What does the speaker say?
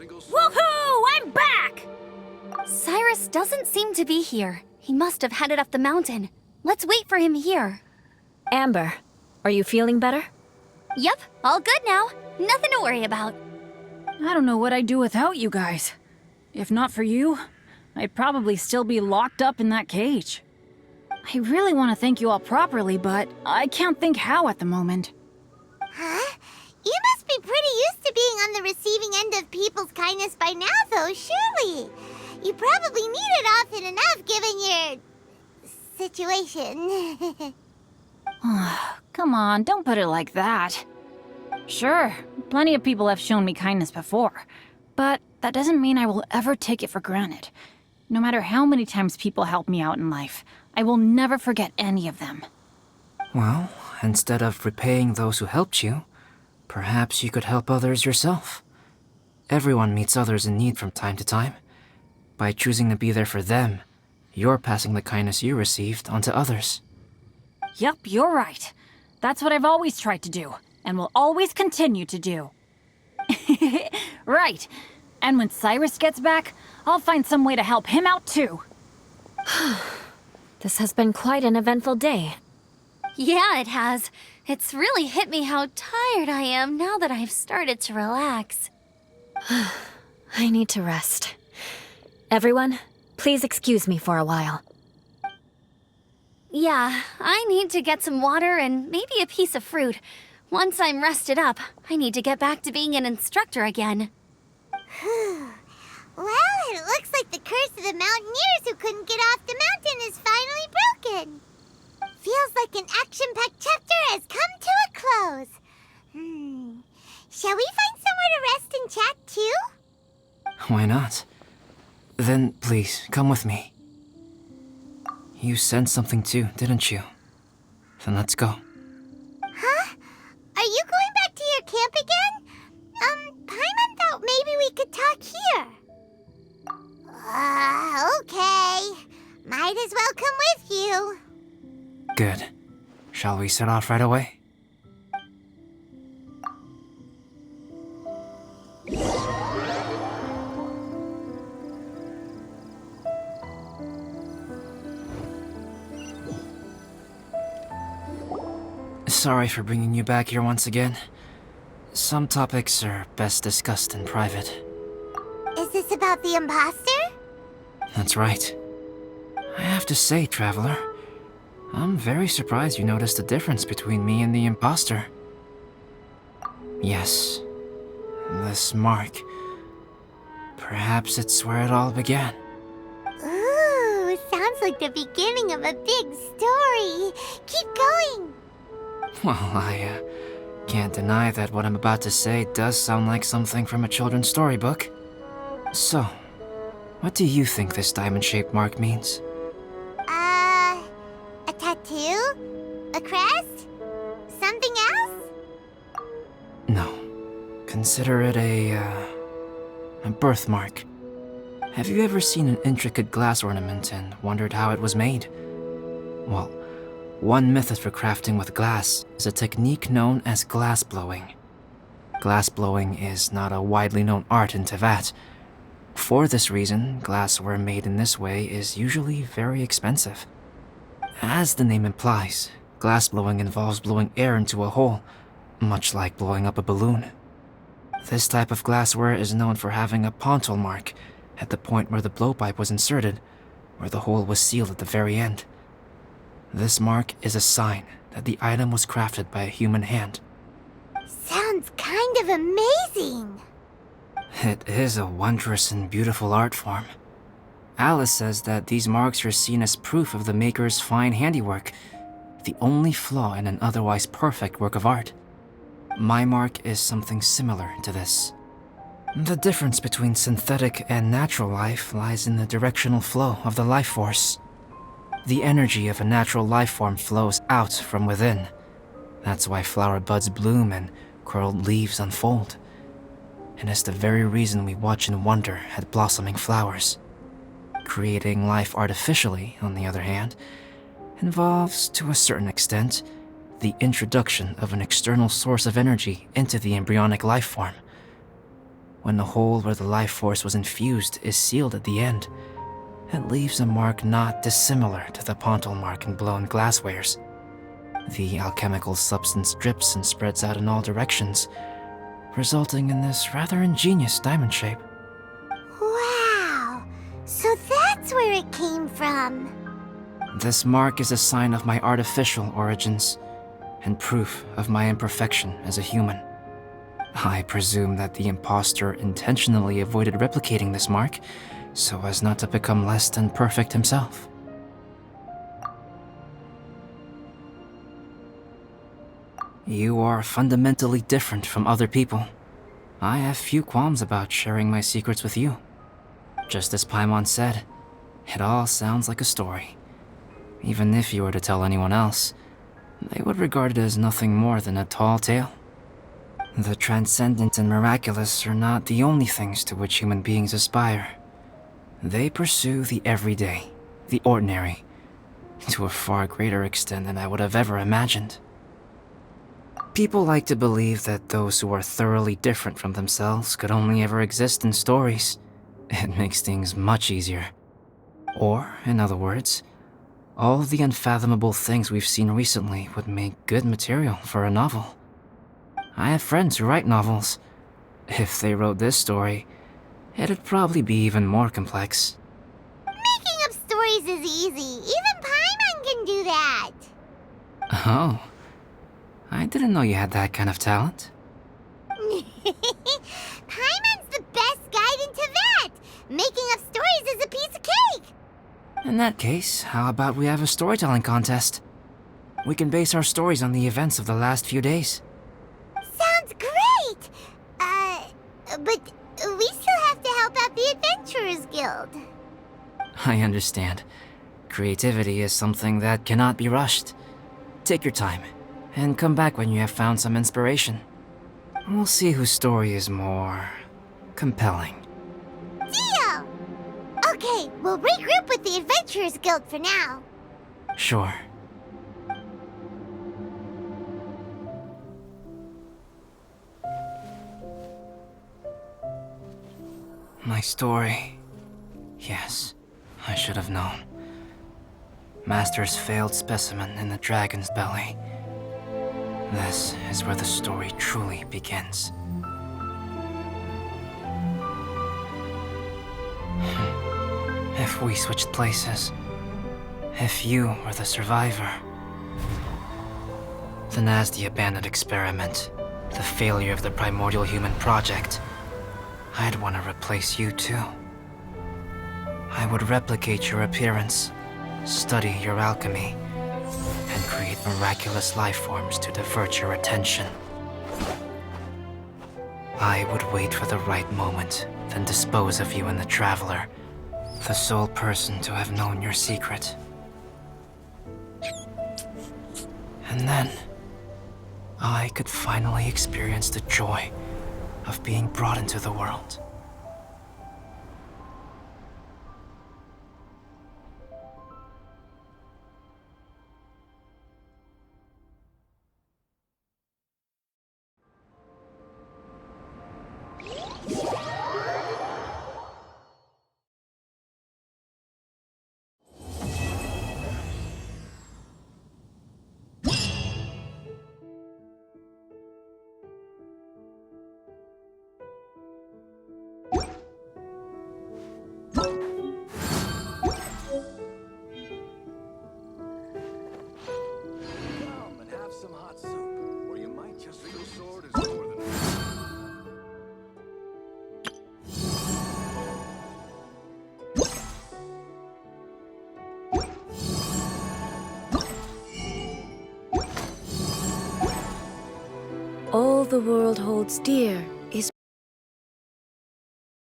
Woohoo! I'm back! Cyrus doesn't seem to be here. He must have headed up the mountain. Let's wait for him here. Amber, are you feeling better? Yep, all good now. Nothing to worry about. I don't know what I'd do without you guys. If not for you, I'd probably still be locked up in that cage. I really want to thank you all properly, but I can't think how at the moment. Huh? You must be pretty used to being on the receiving end of people's kindness by now, though, surely. You probably need it often enough, given your situation. Come on, don't put it like that. Sure, plenty of people have shown me kindness before, but that doesn't mean I will ever take it for granted. No matter how many times people help me out in life, I will never forget any of them. Well, instead of repaying those who helped you, perhaps you could help others yourself. Everyone meets others in need from time to time. By choosing to be there for them, you're passing the kindness you received onto others. Yep, you're right. That's what I've always tried to do, and will always continue to do. Right. And when Cyrus gets back, I'll find some way to help him out too. This has been quite an eventful day. Yeah, it has. It's really hit me how tired I am now that I've started to relax. I need to rest. Everyone, please excuse me for a while. Yeah, I need to get some water and maybe a piece of fruit. Once I'm rested up, I need to get back to being an instructor again. Well, it looks like the curse of the mountaineers who couldn't get off the mountain is finally broken. Feels like an action-packed chapter has come to a close. Shall we find somewhere to rest and chat too? Why not? Then please, come with me. You sensed something too, didn't you? Then let's go. Huh? Are you going back to your camp again? Paimon thought maybe we could talk here. Okay. Might as well come with you. Good. Shall we set off right away? Sorry for bringing you back here once again. Some topics are best discussed in private. Is this about the imposter? That's right. I have to say, Traveler, I'm very surprised you noticed the difference between me and the imposter. Yes, this mark. Perhaps it's where it all began. Ooh, sounds like the beginning of a big story. Keep going. Well, I can't deny that what I'm about to say does sound like something from a children's storybook. So, what do you think this diamond-shaped mark means? A tattoo? A crest? Something else? No. Consider it a birthmark. Have you ever seen an intricate glass ornament and wondered how it was made? Well, one method for crafting with glass is a technique known as glass blowing. Glass blowing is not a widely known art in Teyvat. For this reason, glassware made in this way is usually very expensive. As the name implies, glass blowing involves blowing air into a hole, much like blowing up a balloon. This type of glassware is known for having a pontil mark at the point where the blowpipe was inserted, where the hole was sealed at the very end. This mark is a sign that the item was crafted by a human hand. Sounds kind of amazing. It is a wondrous and beautiful art form. Alice says that these marks are seen as proof of the maker's fine handiwork, the only flaw in an otherwise perfect work of art. My mark is something similar to this. The difference between synthetic and natural life lies in the directional flow of the life force. The energy of a natural life form flows out from within. That's why flower buds bloom and curled leaves unfold. And it's the very reason we watch and wonder at blossoming flowers. Creating life artificially, on the other hand, involves, to a certain extent, the introduction of an external source of energy into the embryonic life form. when the hole where the life force was infused is sealed at the end, it leaves a mark not dissimilar to the pontal mark in blown glasswares. The alchemical substance drips and spreads out in all directions, resulting in this rather ingenious diamond shape. Wow! So that's where it came from. This mark is a sign of my artificial origins, and proof of my imperfection as a human. I presume that the impostor intentionally avoided replicating this mark, so as not to become less than perfect himself. You are fundamentally different from other people. I have few qualms about sharing my secrets with you. Just as Paimon said, it all sounds like a story. Even if you were to tell anyone else, they would regard it as nothing more than a tall tale. The transcendent and miraculous are not the only things to which human beings aspire. They pursue the everyday, the ordinary, to a far greater extent than I would have ever imagined. People like to believe that those who are thoroughly different from themselves could only ever exist in stories. It makes things much easier. Or, in other words, all the unfathomable things we've seen recently would make good material for a novel. I have friends who write novels. If they wrote this story, it'd probably be even more complex. Making up stories is easy. Even Paimon can do that. Oh, I didn't know you had that kind of talent. Paimon's the best guide into that. Making up stories is a piece of cake. In that case, how about we have a storytelling contest? We can base our stories on the events of the last few days. Sounds great. But we still have to help out the Adventurers Guild. I understand. Creativity is something that cannot be rushed. Take your time, and come back when you have found some inspiration. We'll see whose story is more compelling. Deal! Okay, we'll regroup with the Adventurers Guild for now. Sure. My story. Yes, I should have known. Master's failed specimen in the dragon's belly. This is where the story truly begins. If we switched places, if you were the survivor, then as the abandoned experiment, the failure of the primordial human project, I'd want to replace you too. I would replicate your appearance, study your alchemy, and create miraculous life forms to divert your attention. I would wait for the right moment, then dispose of you in the Traveler, the sole person to have known your secret. And then, I could finally experience the joy of being brought into the world. All the world holds dear